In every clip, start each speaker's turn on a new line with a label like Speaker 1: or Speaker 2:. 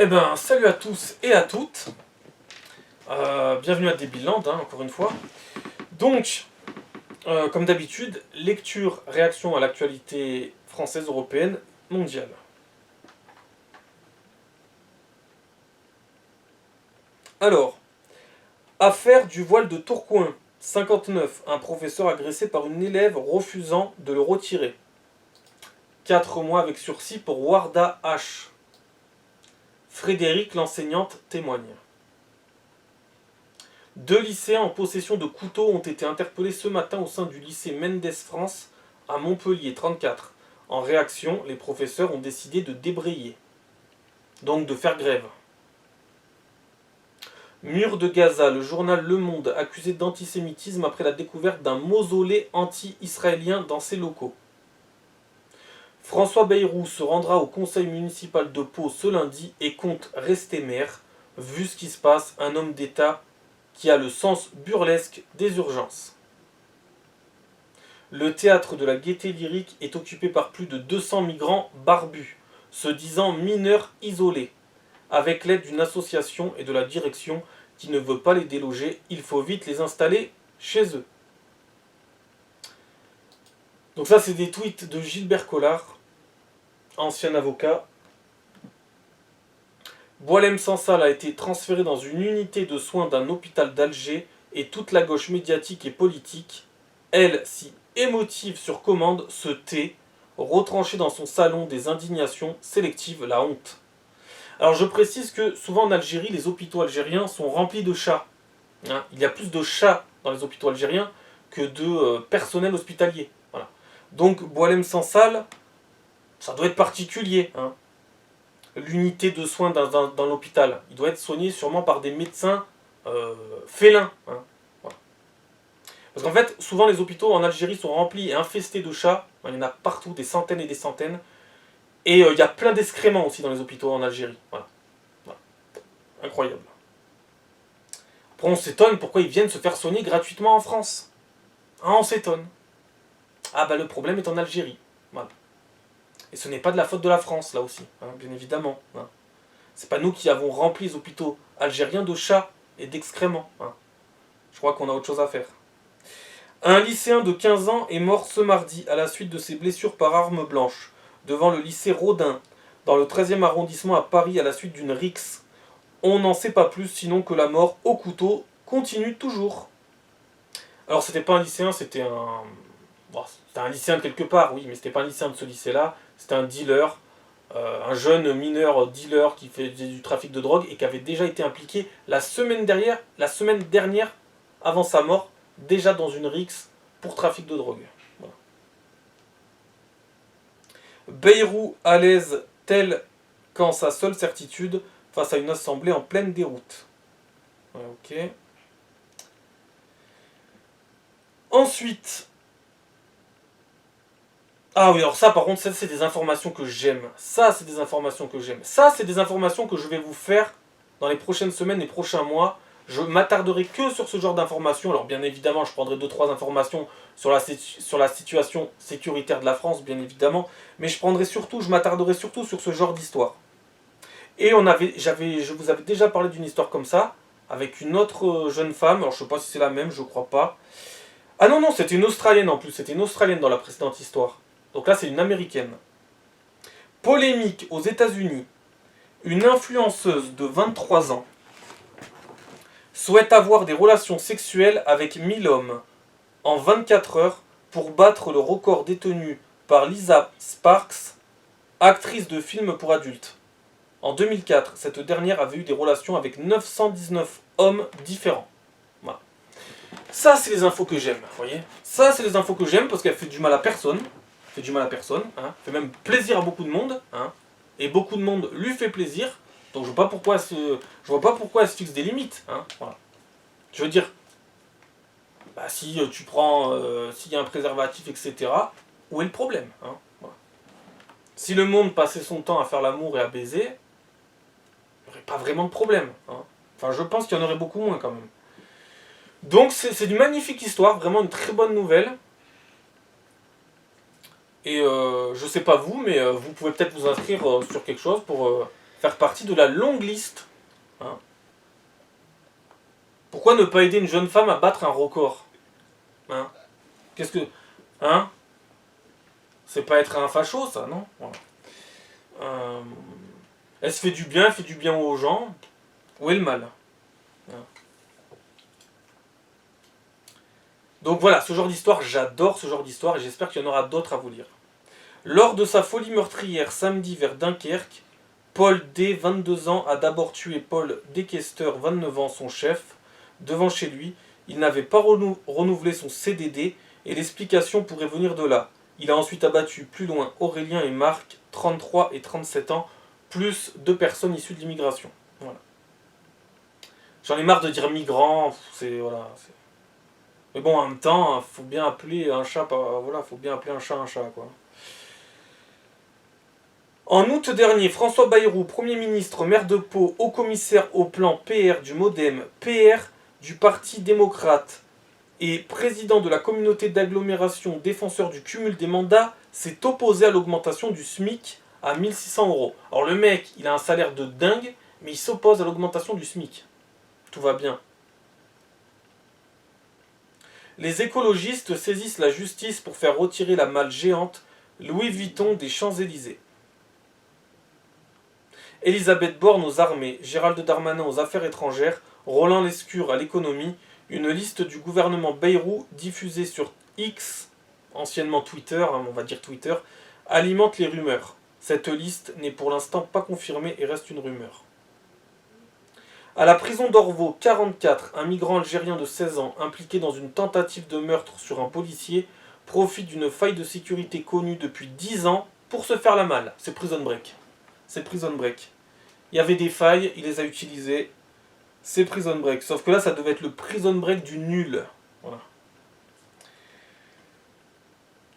Speaker 1: Eh ben, salut à tous et à toutes. Bienvenue à Debiland, encore une fois. Donc, comme d'habitude, lecture, réaction à l'actualité française, européenne, mondiale. Alors, affaire du voile de Tourcoing. 59. Un professeur agressé par une élève refusant de le retirer. 4 mois avec sursis pour Warda H. Frédéric, l'enseignante, témoigne. 2 lycéens en possession de couteaux ont été interpellés ce matin au sein du lycée Mendes France à Montpellier 34. En réaction, les professeurs ont décidé de débrayer, donc de faire grève. Mur de Gaza, le journal Le Monde accusé d'antisémitisme après la découverte d'un mausolée anti-israélien dans ses locaux. François Bayrou se rendra au conseil municipal de Pau ce lundi et compte rester maire. Vu ce qui se passe, un homme d'État qui a le sens burlesque des urgences. Le théâtre de la Gaîté Lyrique est occupé par plus de 200 migrants barbus, se disant mineurs isolés. Avec l'aide d'une association et de la direction qui ne veut pas les déloger, il faut vite les installer chez eux. Donc ça, c'est des tweets de Gilbert Collard, ancien avocat. Boualem Sansal a été transféré dans une unité de soins d'un hôpital d'Alger et toute la gauche médiatique et politique, elle, si émotive sur commande, se tait, retranchée dans son salon des indignations sélectives, la honte. Alors je précise que souvent en Algérie, les hôpitaux algériens sont remplis de chats. Il y a plus de chats dans les hôpitaux algériens que de personnel hospitalier. Voilà. Donc Boualem Sansal, ça doit être particulier. L'unité de soins dans l'hôpital. Il doit être soigné sûrement par des médecins félins. Voilà. Parce qu'en fait, souvent les hôpitaux en Algérie sont remplis et infestés de chats. Il y en a partout, des centaines et des centaines. Et il y a plein d'excréments aussi dans les hôpitaux en Algérie. Voilà. Incroyable. Après on s'étonne pourquoi ils viennent se faire soigner gratuitement en France. On s'étonne. Ah bah le problème est en Algérie. Voilà. Et ce n'est pas de la faute de la France, là aussi, bien évidemment. C'est pas nous qui avons rempli les hôpitaux algériens de chats et d'excréments. Je crois qu'on a autre chose à faire. Un lycéen de 15 ans est mort ce mardi à la suite de ses blessures par arme blanche, devant le lycée Rodin, dans le 13e arrondissement à Paris à la suite d'une rixe. On n'en sait pas plus, sinon que la mort au couteau continue toujours. Alors c'était pas un lycéen, c'était un... Bon, c'était un lycéen de quelque part, oui, mais c'était pas un lycéen de ce lycée-là, c'était un dealer, un jeune mineur dealer qui faisait du trafic de drogue et qui avait déjà été impliqué la semaine dernière, avant sa mort, déjà dans une rixe pour trafic de drogue. Voilà. Bayrou à l'aise, tel qu'en sa seule certitude, face à une assemblée en pleine déroute. Ok. Ensuite... Ah oui, alors ça par contre, ça c'est des informations que j'aime. Ça c'est des informations que j'aime. Ça c'est des informations que je vais vous faire dans les prochaines semaines, les prochains mois. Je m'attarderai que sur ce genre d'informations. Alors bien évidemment, je prendrai 2-3 informations sur la situation sécuritaire de la France, bien évidemment. Mais je m'attarderai surtout sur ce genre d'histoire. Et je vous avais déjà parlé d'une histoire comme ça, avec une autre jeune femme. Alors je sais pas si c'est la même, je crois pas. Ah non, non, c'était une Australienne en plus. C'était une Australienne dans la précédente histoire. Donc là, c'est une américaine. Polémique aux États-Unis. Une influenceuse de 23 ans souhaite avoir des relations sexuelles avec 1000 hommes en 24 heures pour battre le record détenu par Lisa Sparks, actrice de films pour adultes. En 2004, cette dernière avait eu des relations avec 919 hommes différents. Voilà. Ça, c'est les infos que j'aime, vous voyez. Ça, c'est les infos que j'aime parce qu'elle fait du mal à personne. Fait du mal à personne, fait même plaisir à beaucoup de monde, et beaucoup de monde lui fait plaisir, donc je vois pas pourquoi elle se fixe des limites, voilà. Je veux dire, bah, si tu prends, s'il y a un préservatif, etc., où est le problème, voilà. Si le monde passait son temps à faire l'amour et à baiser, il n'y aurait pas vraiment de problème, Enfin, je pense qu'il y en aurait beaucoup moins quand même. Donc c'est une magnifique histoire, vraiment une très bonne nouvelle. Et je sais pas vous, mais vous pouvez peut-être vous inscrire sur quelque chose pour faire partie de la longue liste. Hein. Pourquoi ne pas aider une jeune femme à battre un record? Hein? Qu'est-ce que... Hein? C'est pas être un facho, ça, non? Voilà. Elle se fait du bien, elle fait du bien aux gens. Où est le mal? Hein. Donc voilà, ce genre d'histoire, j'adore ce genre d'histoire et j'espère qu'il y en aura d'autres à vous lire. Lors de sa folie meurtrière samedi vers Dunkerque, Paul D, 22 ans, a d'abord tué Paul Dequester, 29 ans, son chef, devant chez lui. Il n'avait pas renouvelé son CDD et l'explication pourrait venir de là. Il a ensuite abattu plus loin Aurélien et Marc, 33 et 37 ans, plus 2 personnes issues de l'immigration. Voilà. J'en ai marre de dire migrants, voilà. Mais bon, en même temps, faut bien appeler un chat, voilà, faut bien appeler un chat, quoi. En août dernier, François Bayrou, Premier ministre, maire de Pau, haut-commissaire au plan PR du MoDem, PR du Parti démocrate et président de la communauté d'agglomération défenseur du cumul des mandats, s'est opposé à l'augmentation du SMIC à 1 600 €. Alors le mec, il a un salaire de dingue, mais il s'oppose à l'augmentation du SMIC. Tout va bien. Les écologistes saisissent la justice pour faire retirer la malle géante Louis Vuitton des Champs-Élysées. Elisabeth Borne aux armées, Gérald Darmanin aux affaires étrangères, Roland Lescure à l'économie, une liste du gouvernement Bayrou diffusée sur X, anciennement Twitter, on va dire Twitter, alimente les rumeurs. Cette liste n'est pour l'instant pas confirmée et reste une rumeur. À la prison d'Orvaux, 44, un migrant algérien de 16 ans impliqué dans une tentative de meurtre sur un policier profite d'une faille de sécurité connue depuis 10 ans pour se faire la malle. C'est Prison Break. C'est Prison Break. Il y avait des failles, il les a utilisées. C'est Prison Break. Sauf que là, ça devait être le Prison Break du nul. Voilà.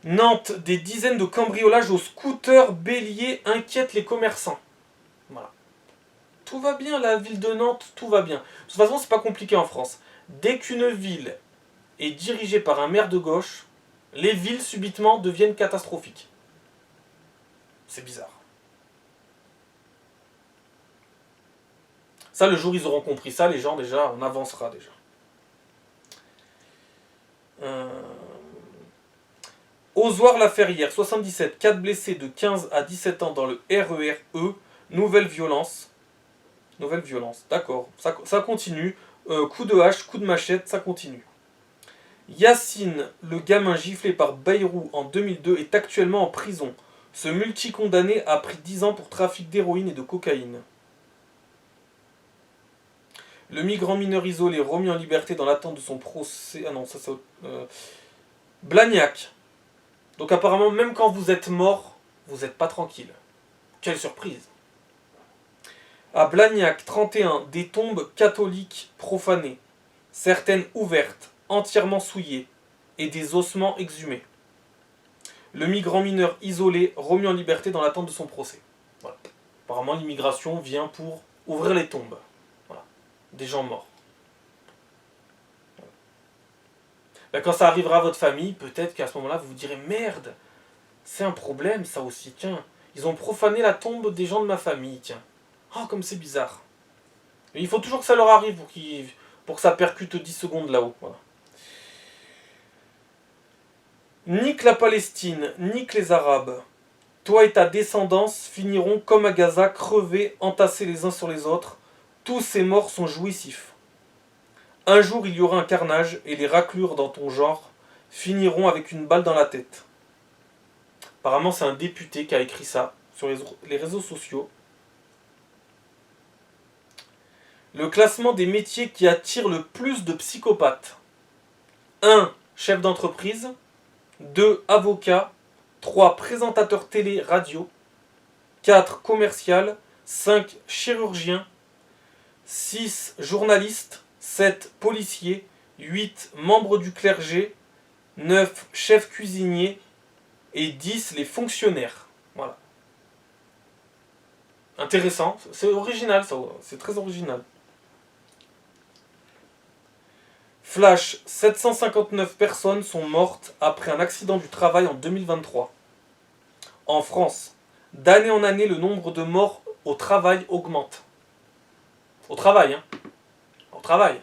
Speaker 1: Nantes, des dizaines de cambriolages au scooter bélier inquiètent les commerçants. Voilà. Tout va bien, la ville de Nantes, tout va bien. De toute façon, c'est pas compliqué en France. Dès qu'une ville est dirigée par un maire de gauche, les villes subitement deviennent catastrophiques. C'est bizarre. Ça, le jour où ils auront compris ça, les gens, déjà, on avancera déjà. Ozoir-la-Ferrière, 77, 4 blessés de 15 à 17 ans dans le RER-E. Nouvelle violence. Nouvelle violence, d'accord. Ça continue. Coup de hache, coup de machette, ça continue. Yacine, le gamin giflé par Bayrou en 2002, est actuellement en prison. Ce multicondamné a pris 10 ans pour trafic d'héroïne et de cocaïne. Le migrant mineur isolé remis en liberté dans l'attente de son procès... Ah non, ça c'est... Blagnac. Donc apparemment, même quand vous êtes mort, vous n'êtes pas tranquille. Quelle surprise. À Blagnac, 31, des tombes catholiques profanées. Certaines ouvertes, entièrement souillées, et des ossements exhumés. Le migrant mineur isolé remis en liberté dans l'attente de son procès. Voilà. Apparemment, l'immigration vient pour ouvrir les tombes. Voilà. Des gens morts. Ben, quand ça arrivera à votre famille, peut-être qu'à ce moment-là, vous vous direz « Merde, c'est un problème ça aussi, tiens. Ils ont profané la tombe des gens de ma famille, tiens. Oh, comme c'est bizarre. » Mais il faut toujours que ça leur arrive pour que ça percute 10 secondes là-haut. Voilà. Nique la Palestine, nique les Arabes. Toi et ta descendance finiront comme à Gaza, crevés, entassés les uns sur les autres. Tous ces morts sont jouissifs. Un jour, il y aura un carnage et les raclures dans ton genre finiront avec une balle dans la tête. Apparemment, c'est un député qui a écrit ça sur les réseaux sociaux. Le classement des métiers qui attirent le plus de psychopathes. 1. Chef d'entreprise. 2. Avocat. 3. Présentateur télé, radio. 4. Commercial. 5. Chirurgien. 6. Journaliste. 7. Policier. 8. Membre du clergé. 9. Chef cuisinier. Et 10. Les fonctionnaires. Voilà. Intéressant. C'est original, ça. C'est très original. Flash, 759 personnes sont mortes après un accident du travail en 2023. En France, d'année en année, le nombre de morts au travail augmente. Au travail, hein. Au travail.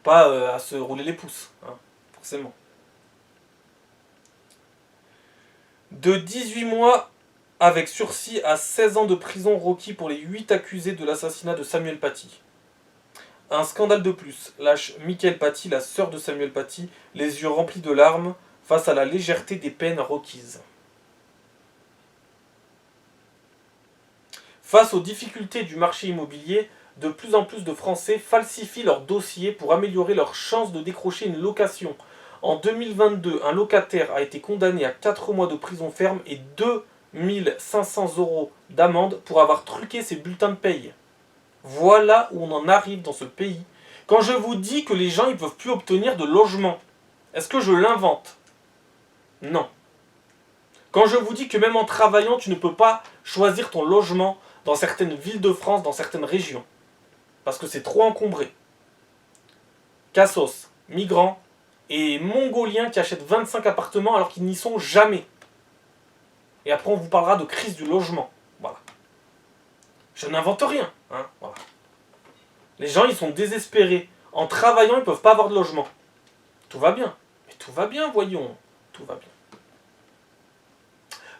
Speaker 1: Pas à se rouler les pouces, hein, forcément. De 18 mois avec sursis à 16 ans de prison requis pour les 8 accusés de l'assassinat de Samuel Paty. Un scandale de plus lâche Mickaëlle Paty, la sœur de Samuel Paty, les yeux remplis de larmes face à la légèreté des peines requises. Face aux difficultés du marché immobilier, de plus en plus de Français falsifient leurs dossiers pour améliorer leurs chances de décrocher une location. En 2022, un locataire a été condamné à 4 mois de prison ferme et 2500 € d'amende pour avoir truqué ses bulletins de paye. Voilà où on en arrive dans ce pays. Quand je vous dis que les gens ne peuvent plus obtenir de logement, est-ce que je l'invente? Non. Quand je vous dis que même en travaillant, tu ne peux pas choisir ton logement dans certaines villes de France, dans certaines régions, parce que c'est trop encombré. Cassos, migrants et mongoliens qui achètent 25 appartements alors qu'ils n'y sont jamais. Et après on vous parlera de crise du logement. Voilà. Je n'invente rien. Hein, voilà. Les gens ils sont désespérés. En travaillant ils ne peuvent pas avoir de logement. Tout va bien. Mais tout va bien, voyons. Tout va bien.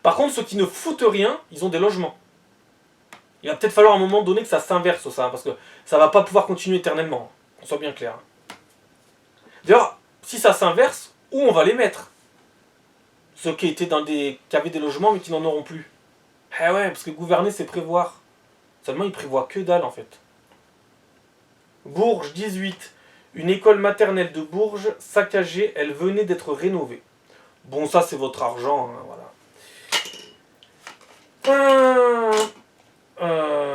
Speaker 1: Par contre ceux qui ne foutent rien, ils ont des logements. Il va peut-être falloir à un moment donné que ça s'inverse, ça, parce que ça va pas pouvoir continuer éternellement. Qu'on soit bien clair. D'ailleurs, si ça s'inverse, où on va les mettre? Ceux qui étaient qui avaient des logements mais qui n'en auront plus. Eh ouais, parce que gouverner c'est prévoir. Seulement ils prévoient que dalle en fait. Bourges 18. Une école maternelle de Bourges saccagée, elle venait d'être rénovée. Bon, ça c'est votre argent, hein, voilà.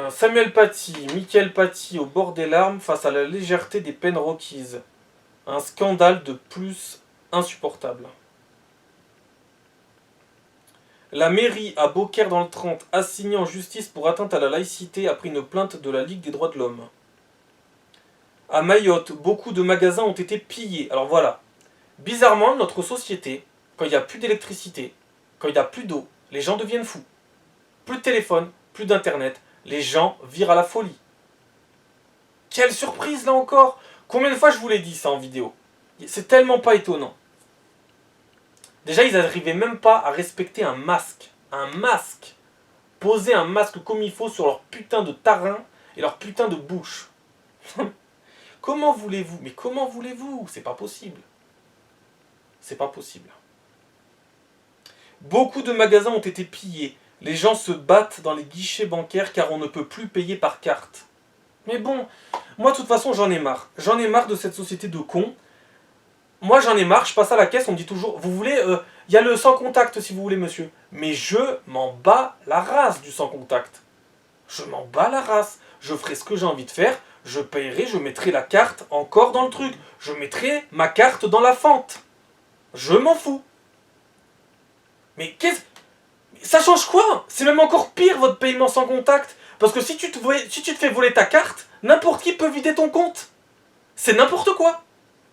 Speaker 1: Samuel Paty, Mickaëlle Paty au bord des larmes face à la légèreté des peines requises. Un scandale de plus insupportable. La mairie à Beaucaire dans le 30 assignée en justice pour atteinte à la laïcité après une plainte de la Ligue des droits de l'homme. À Mayotte, beaucoup de magasins ont été pillés. Alors voilà, bizarrement, notre société, quand il n'y a plus d'électricité, quand il n'y a plus d'eau, les gens deviennent fous. Plus de téléphone, plus d'internet, les gens virent à la folie. Quelle surprise là encore! Combien de fois je vous l'ai dit ça en vidéo? C'est tellement pas étonnant. Déjà, ils n'arrivaient même pas à respecter un masque. Un masque. Poser un masque comme il faut sur leur putain de tarin et leur putain de bouche. Comment voulez-vous? Mais comment voulez-vous? C'est pas possible. C'est pas possible. Beaucoup de magasins ont été pillés. Les gens se battent dans les guichets bancaires car on ne peut plus payer par carte. Mais bon, moi de toute façon j'en ai marre. J'en ai marre de cette société de cons. Moi j'en ai marre, je passe à la caisse, on me dit toujours, vous voulez, il y a le sans contact si vous voulez monsieur. Mais je m'en bats la race du sans contact. Je m'en bats la race. Je ferai ce que j'ai envie de faire, je paierai, je mettrai la carte encore dans le truc. Je mettrai ma carte dans la fente. Je m'en fous. Mais qu'est-ce... Ça change quoi? C'est même encore pire votre paiement sans contact. Parce que si tu te fais voler ta carte, n'importe qui peut vider ton compte. C'est n'importe quoi.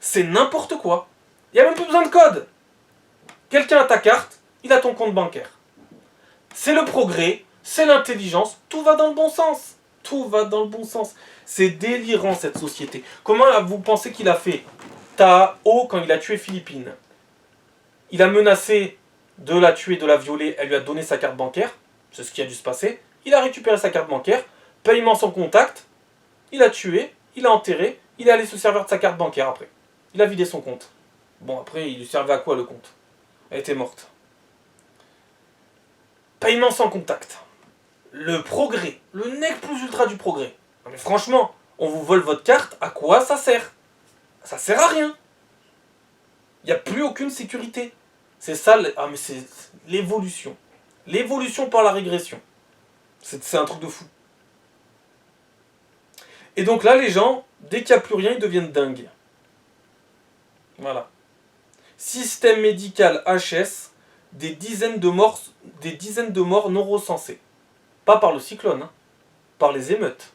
Speaker 1: C'est n'importe quoi. Il n'y a même plus besoin de code. Quelqu'un a ta carte, il a ton compte bancaire. C'est le progrès, c'est l'intelligence, tout va dans le bon sens. Tout va dans le bon sens. C'est délirant cette société. Comment vous pensez qu'il a fait Tao quand il a tué Philippine? Il a menacé de la tuer, de la violer, elle lui a donné sa carte bancaire, c'est ce qui a dû se passer, il a récupéré sa carte bancaire, paiement sans contact, il a tué, il a enterré, il est allé se servir de sa carte bancaire après. Il a vidé son compte. Bon après, il lui servait à quoi le compte? Elle était morte. Paiement sans contact. Le progrès, le nec plus ultra du progrès. Non mais franchement, on vous vole votre carte, à quoi ça sert? Ça sert à rien. Il n'y a plus aucune sécurité. C'est ça, mais c'est l'évolution. L'évolution par la régression. C'est un truc de fou. Et donc là, les gens, dès qu'il n'y a plus rien, ils deviennent dingues. Voilà. Système médical HS, des dizaines de morts non recensées. Pas par le cyclone, hein, par les émeutes.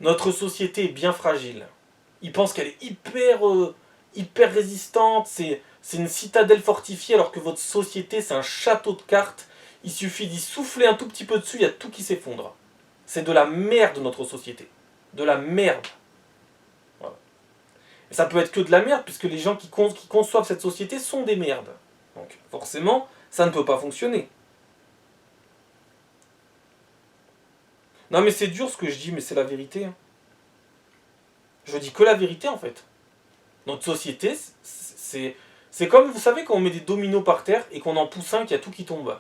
Speaker 1: Notre société est bien fragile. Ils pensent qu'elle est hyper résistante, c'est une citadelle fortifiée alors que votre société c'est un château de cartes Il suffit d'y souffler un tout petit peu dessus, il y a tout qui s'effondre. C'est de la merde notre société. De la merde. Voilà. Et ça peut être que de la merde, puisque les gens qui conçoivent cette société sont des merdes. Donc forcément, ça ne peut pas fonctionner. Non mais c'est dur ce que je dis, mais c'est la vérité. Hein. Je dis que la vérité en fait. Notre société, c'est comme, vous savez, quand on met des dominos par terre et qu'on en pousse un, qu'il y a tout qui tombe.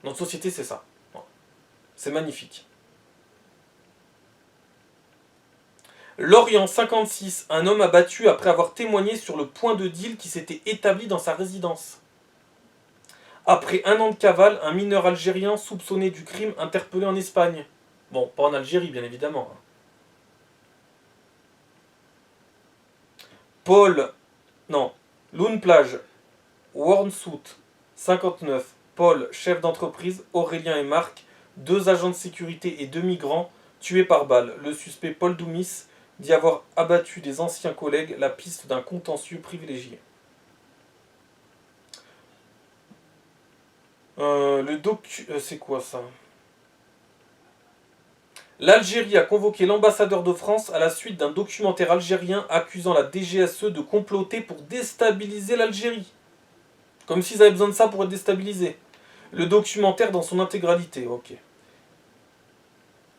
Speaker 1: Notre société, c'est ça. C'est magnifique. Lorient 56, un homme abattu après avoir témoigné sur le point de deal qui s'était établi dans sa résidence. Après 1 an de cavale, un mineur algérien soupçonné du crime interpellé en Espagne. Bon, pas en Algérie, bien évidemment. Lune Plage, Warnsout, 59. Paul, chef d'entreprise, Aurélien et Marc, 2 agents de sécurité et 2 migrants, tués par balle. Le suspect Paul Doumis dit avoir abattu des anciens collègues, la piste d'un contentieux privilégié. C'est quoi ça? L'Algérie a convoqué l'ambassadeur de France à la suite d'un documentaire algérien accusant la DGSE de comploter pour déstabiliser l'Algérie. Comme s'ils avaient besoin de ça pour être déstabilisés. Le documentaire dans son intégralité, ok.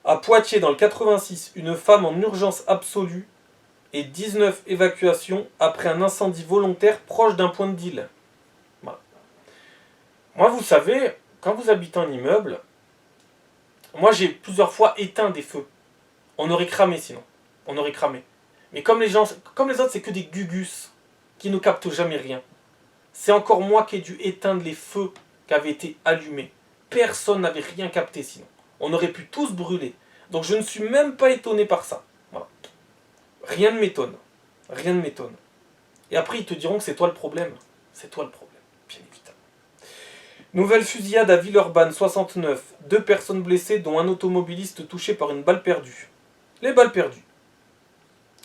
Speaker 1: À Poitiers, dans le 86, une femme en urgence absolue et 19 évacuations après un incendie volontaire proche d'un point de deal. Voilà. Moi, vous savez, quand vous habitez en immeuble, moi j'ai plusieurs fois éteint des feux. On aurait cramé sinon. On aurait cramé. Mais comme les autres, c'est que des gugus qui ne captent jamais rien. C'est encore moi qui ai dû éteindre les feux qui avaient été allumés. Personne n'avait rien capté sinon. On aurait pu tous brûler. Donc je ne suis même pas étonné par ça. Voilà. Rien ne m'étonne. Rien ne m'étonne. Et après ils te diront que c'est toi le problème. C'est toi le problème, bien évidemment. Nouvelle fusillade à Villeurbanne, 69. 2 personnes blessées, dont un automobiliste touché par une balle perdue. Les balles perdues.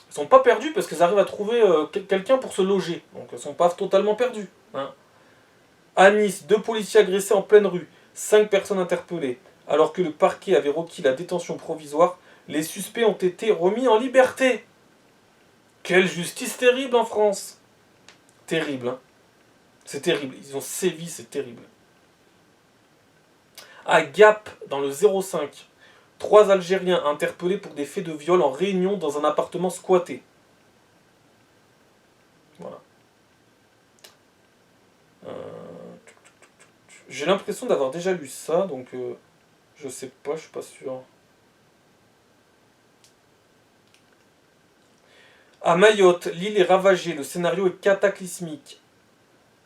Speaker 1: Elles sont pas perdues parce qu'elles arrivent à trouver quelqu'un pour se loger. Donc elles sont pas totalement perdues. Hein. À Nice, 2 policiers agressés en pleine rue. 5 personnes interpellées. Alors que le parquet avait requis la détention provisoire, les suspects ont été remis en liberté. Quelle justice terrible en France. Terrible, hein. C'est terrible. Ils ont sévi, c'est terrible. À Gap, dans le 05, 3 Algériens interpellés pour des faits de viol en réunion dans un appartement squatté. Voilà. J'ai l'impression d'avoir déjà lu ça, donc je sais pas, je suis pas sûr. À Mayotte, l'île est ravagée, le scénario est cataclysmique,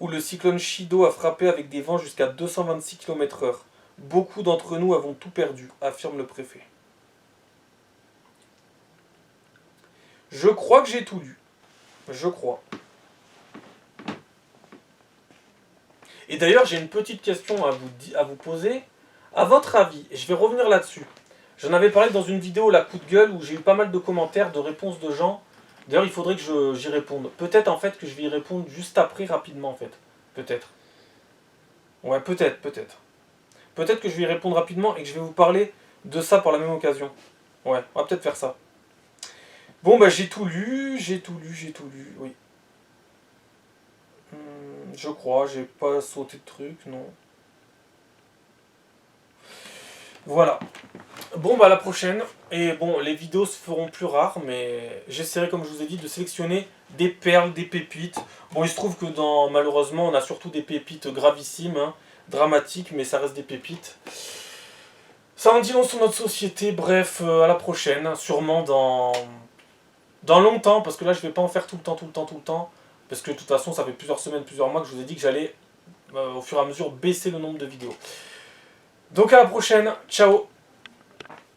Speaker 1: où le cyclone Chido a frappé avec des vents jusqu'à 226 km/h. Beaucoup d'entre nous avons tout perdu, affirme le préfet. Je crois que j'ai tout lu. Je crois. Et d'ailleurs, j'ai une petite question à vous poser. À votre avis, et je vais revenir là-dessus. J'en avais parlé dans une vidéo, la coup de gueule, où j'ai eu pas mal de commentaires, de réponses de gens. D'ailleurs, il faudrait que j'y réponde. Peut-être en fait que je vais y répondre juste après, rapidement en fait. Peut-être. Ouais, peut-être. Peut-être que je vais y répondre rapidement et que je vais vous parler de ça par la même occasion. Ouais, on va peut-être faire ça. Bon, bah j'ai tout lu, oui. Je crois, j'ai pas sauté de truc, non. Voilà. Bon, bah à la prochaine. Et bon, les vidéos se feront plus rares, mais j'essaierai, comme je vous ai dit, de sélectionner des perles, des pépites. Bon, il se trouve que malheureusement, on a surtout des pépites gravissimes, hein, dramatiques, mais ça reste des pépites. Ça en dit long sur notre société. Bref, à la prochaine. Sûrement dans longtemps, parce que là, je vais pas en faire tout le temps. Parce que de toute façon, ça fait plusieurs semaines, plusieurs mois que je vous ai dit que j'allais, au fur et à mesure, baisser le nombre de vidéos. Donc à la prochaine. Ciao.